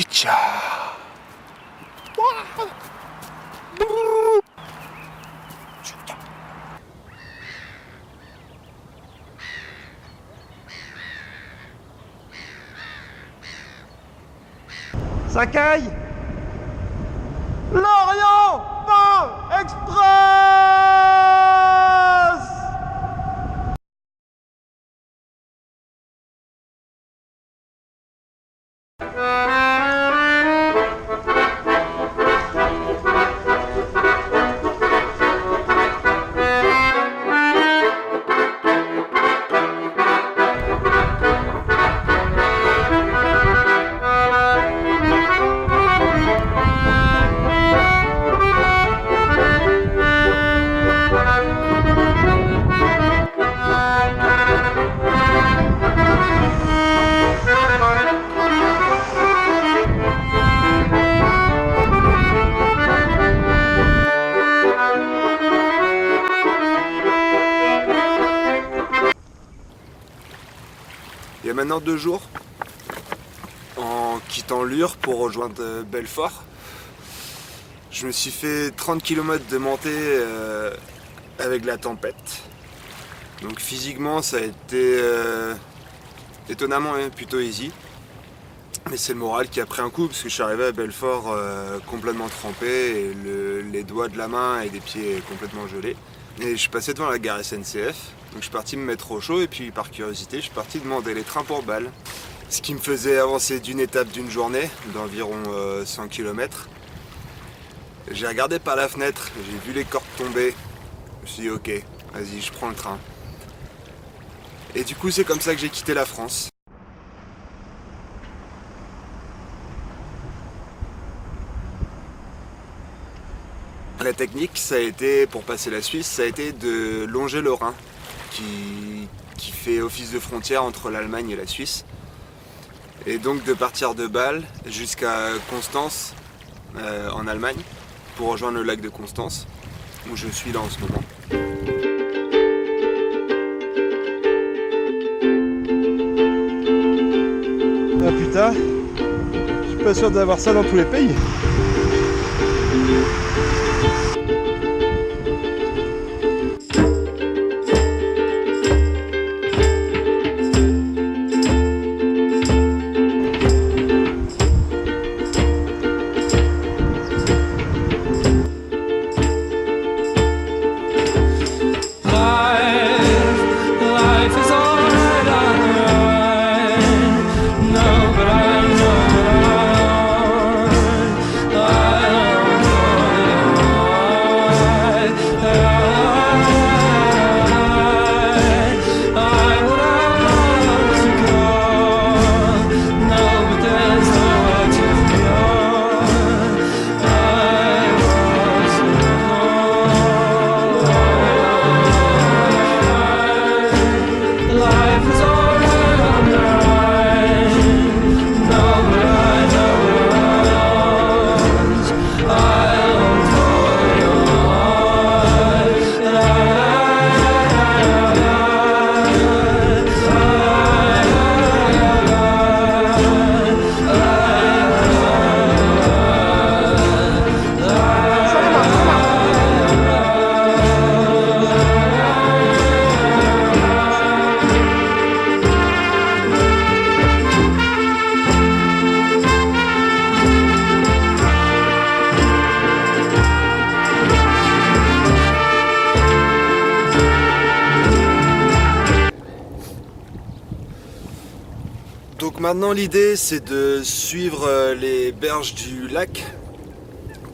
Chicha. Sakai, Lorient Pain Express. Il y a maintenant 2 jours, en quittant Lure pour rejoindre Belfort, je me suis fait 30 km de montée avec la tempête. Donc physiquement ça a été étonnamment plutôt easy. Mais c'est le moral qui a pris un coup parce que je suis arrivé à Belfort complètement trempé et les doigts de la main et des pieds complètement gelés. Et je suis passé devant la gare SNCF, donc je suis parti me mettre au chaud et puis par curiosité je suis parti demander les trains pour Bâle. Ce qui me faisait avancer d'une étape d'une journée d'environ 100 km. J'ai regardé par la fenêtre, j'ai vu les cordes tomber, je me suis dit ok, vas-y je prends le train. Et du coup c'est comme ça que j'ai quitté la France. La technique, ça a été, pour passer la Suisse, ça a été de longer le Rhin, qui fait office de frontière entre l'Allemagne et la Suisse. Et donc de partir de Bâle jusqu'à Constance, en Allemagne, pour rejoindre le lac de Constance, où je suis là en ce moment. Ah putain, je suis pas sûr d'avoir ça dans tous les pays. Donc maintenant l'idée c'est de suivre les berges du lac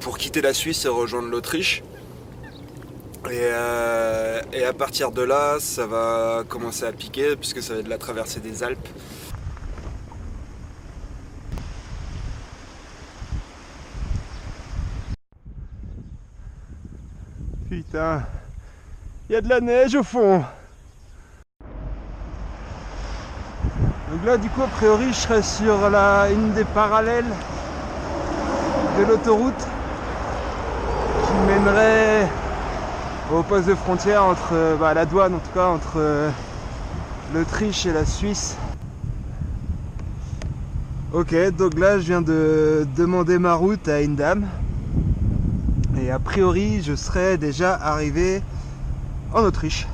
pour quitter la Suisse et rejoindre l'Autriche. Et à partir de là ça va commencer à piquer puisque ça va être la traversée des Alpes. Putain, il y a de la neige au fond. Donc là du coup a priori je serai sur une des parallèles de l'autoroute qui mènerait au poste de frontière entre la douane en tout cas entre l'Autriche et la Suisse Ok, donc là je viens de demander ma route à Indam. Et a priori je serais déjà arrivé en Autriche.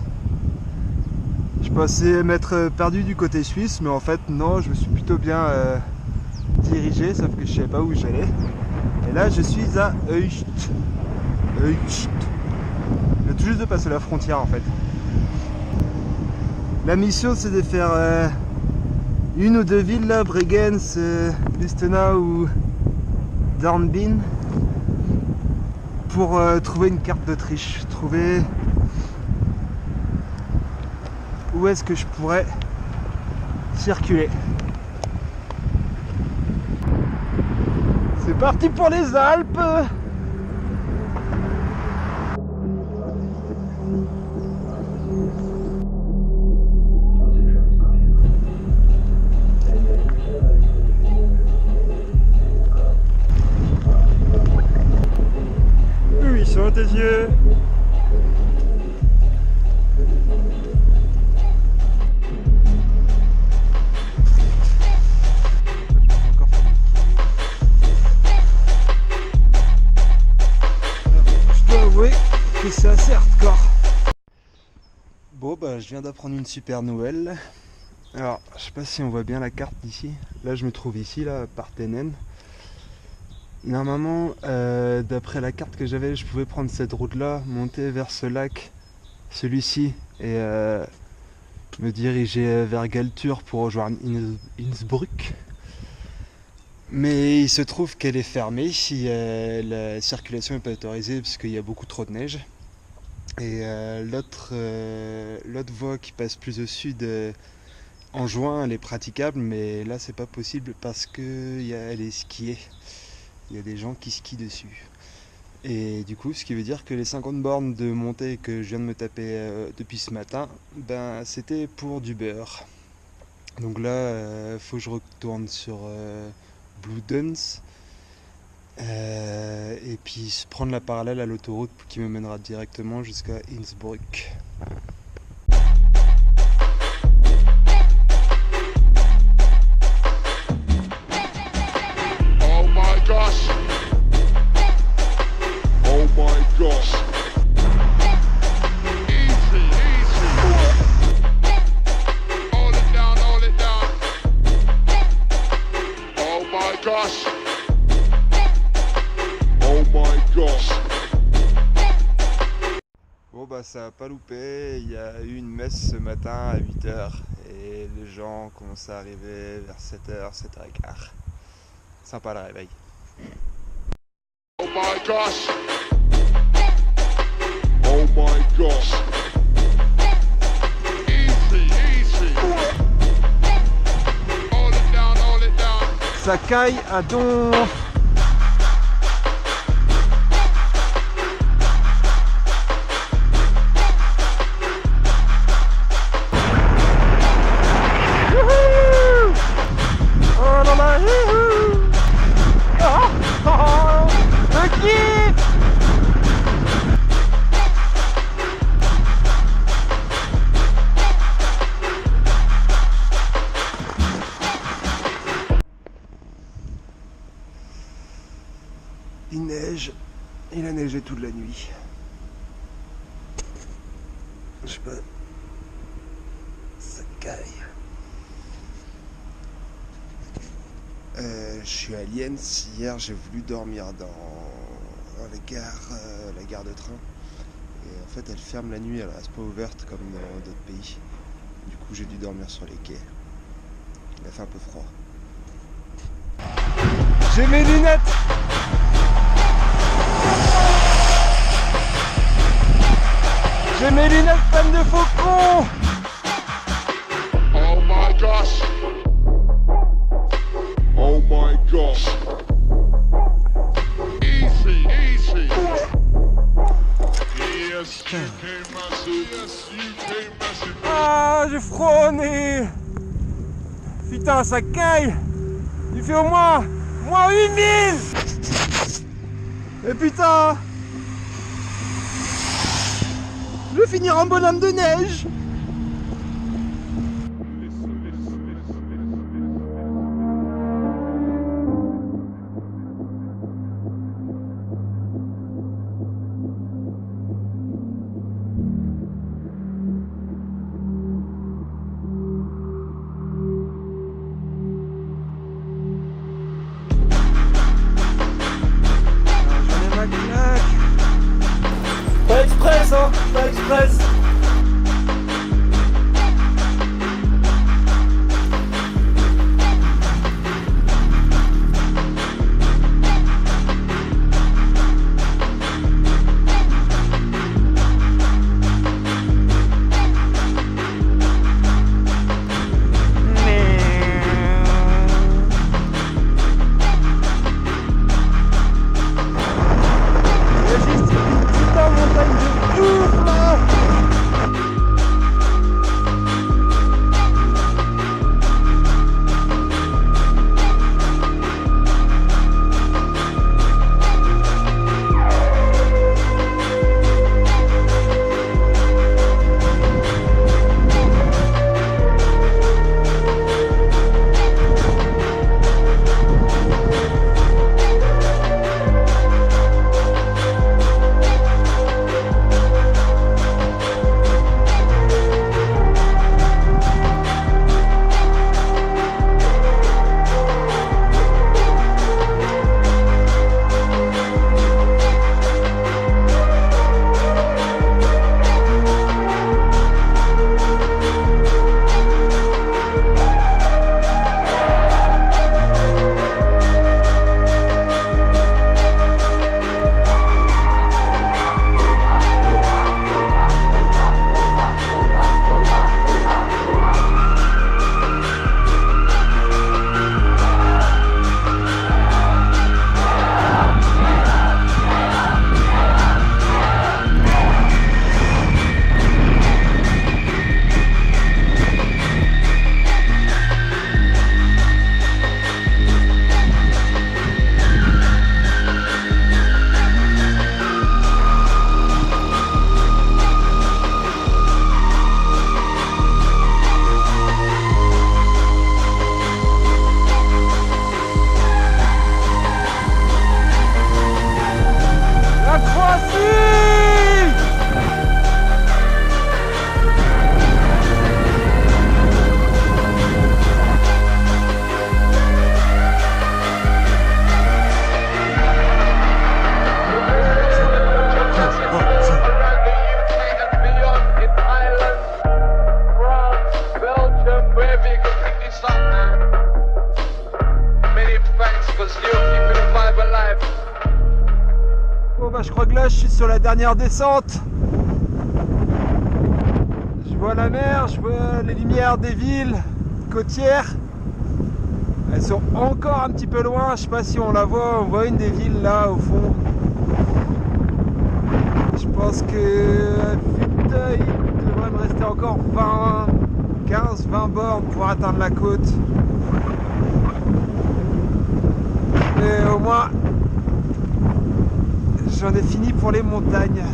Je pensais m'être perdu du côté suisse, mais en fait non, je me suis plutôt bien dirigé, sauf que je savais pas où j'allais. Et là je suis à Eucht. Je viens tout juste de passer la frontière en fait. La mission c'est de faire une ou deux villes là, Bregenz, Lustenau ou Dornbirn, pour trouver une carte d'Autriche, trouver où est-ce que je pourrais circuler. C'est parti pour les Alpes! Où ils sont tes yeux? Que c'est assez hardcore. Bon bah je viens d'apprendre une super nouvelle. Alors je sais pas si on voit bien la carte d'ici. Là je me trouve ici là, Partenen. Normalement d'après la carte que j'avais, je pouvais prendre cette route là, monter vers ce lac, celui-ci, et me diriger vers Galtur pour rejoindre Innsbruck. Mais il se trouve qu'elle est fermée, si la circulation n'est pas autorisée parce qu'il y a beaucoup trop de neige. Et l'autre voie qui passe plus au sud, en juin, elle est praticable, mais là c'est pas possible parce qu'elle est skiée. Il y a des gens qui skient dessus. Et du coup, ce qui veut dire que les 50 bornes de montée que je viens de me taper depuis ce matin, ben c'était pour du beurre. Donc là, faut que je retourne sur Bludenz, et puis prendre la parallèle à l'autoroute qui me mènera directement jusqu'à Innsbruck. Oh my gosh! Oh my gosh! Easy, easy! Hold it down, hold it down! Oh my gosh! Oh my gosh! Bon bah ça a pas loupé, il y a eu une messe ce matin à 8h et les gens commencent à arriver vers 7h, 7h15. Sympa le réveil. Oh my gosh! Oh my gosh! Easy, easy! Hold it down, hold it down! Ça caille à don. Il neige, il a neigé toute la nuit. Je sais pas, ça caille. Je suis à Lienz. Hier, j'ai voulu dormir dans la gare de train. Et en fait, elle ferme la nuit, elle reste pas ouverte comme dans d'autres pays. Du coup, j'ai dû dormir sur les quais. Il a fait un peu froid. J'ai mes lunettes! J'ai mes lunettes pleines de faucons! Oh my gosh! Oh my gosh! Easy, easy! Yes, you came massive. Yes, you came massive. Ah, j'ai froid au nez! Putain, ça caille! Il fait au moins 8000! Et putain! Je vais finir en bonhomme de neige! express, hein, pas express. Je crois que là je suis sur la dernière descente. Je vois la mer, je vois les lumières des villes côtières. Elles sont encore un petit peu loin, je sais pas si on la voit, on voit une des villes là au fond. Je pense que à vue d'œil, il devrait me rester encore 15-20 bornes pour atteindre la côte. Mais au moins j'en ai fini pour les montagnes.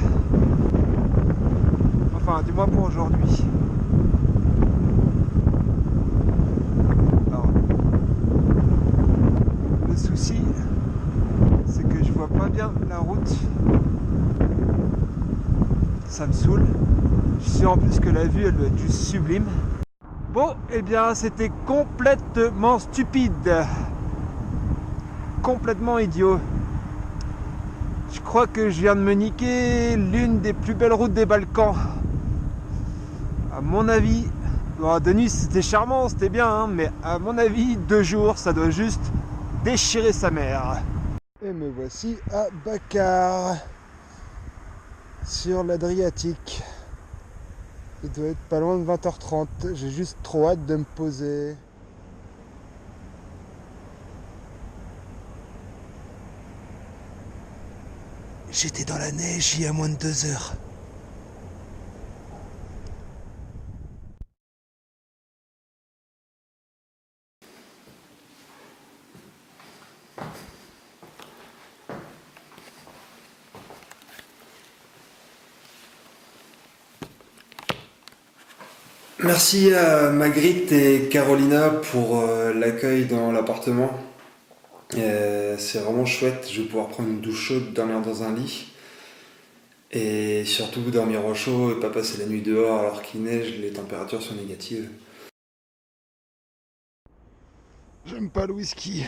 Enfin, du moins pour aujourd'hui. Alors, le souci, c'est que je vois pas bien la route. Ça me saoule. Je suis en plus que la vue, elle doit être juste sublime. Bon, eh bien, c'était complètement stupide. Complètement idiot. Je crois que je viens de me niquer l'une des plus belles routes des Balkans. À mon avis, bon, de nuit c'était charmant, c'était bien, hein, mais à mon avis, 2 jours, ça doit juste déchirer sa mère. Et me voici à Bakar, sur l'Adriatique. Il doit être pas loin de 20h30, j'ai juste trop hâte de me poser. J'étais dans la neige il y a moins de 2 heures. Merci à Magritte et Carolina pour l'accueil dans l'appartement. C'est vraiment chouette, je vais pouvoir prendre une douche chaude, dormir dans un lit et surtout dormir au chaud et pas passer la nuit dehors alors qu'il neige, les températures sont négatives. J'aime pas le whisky.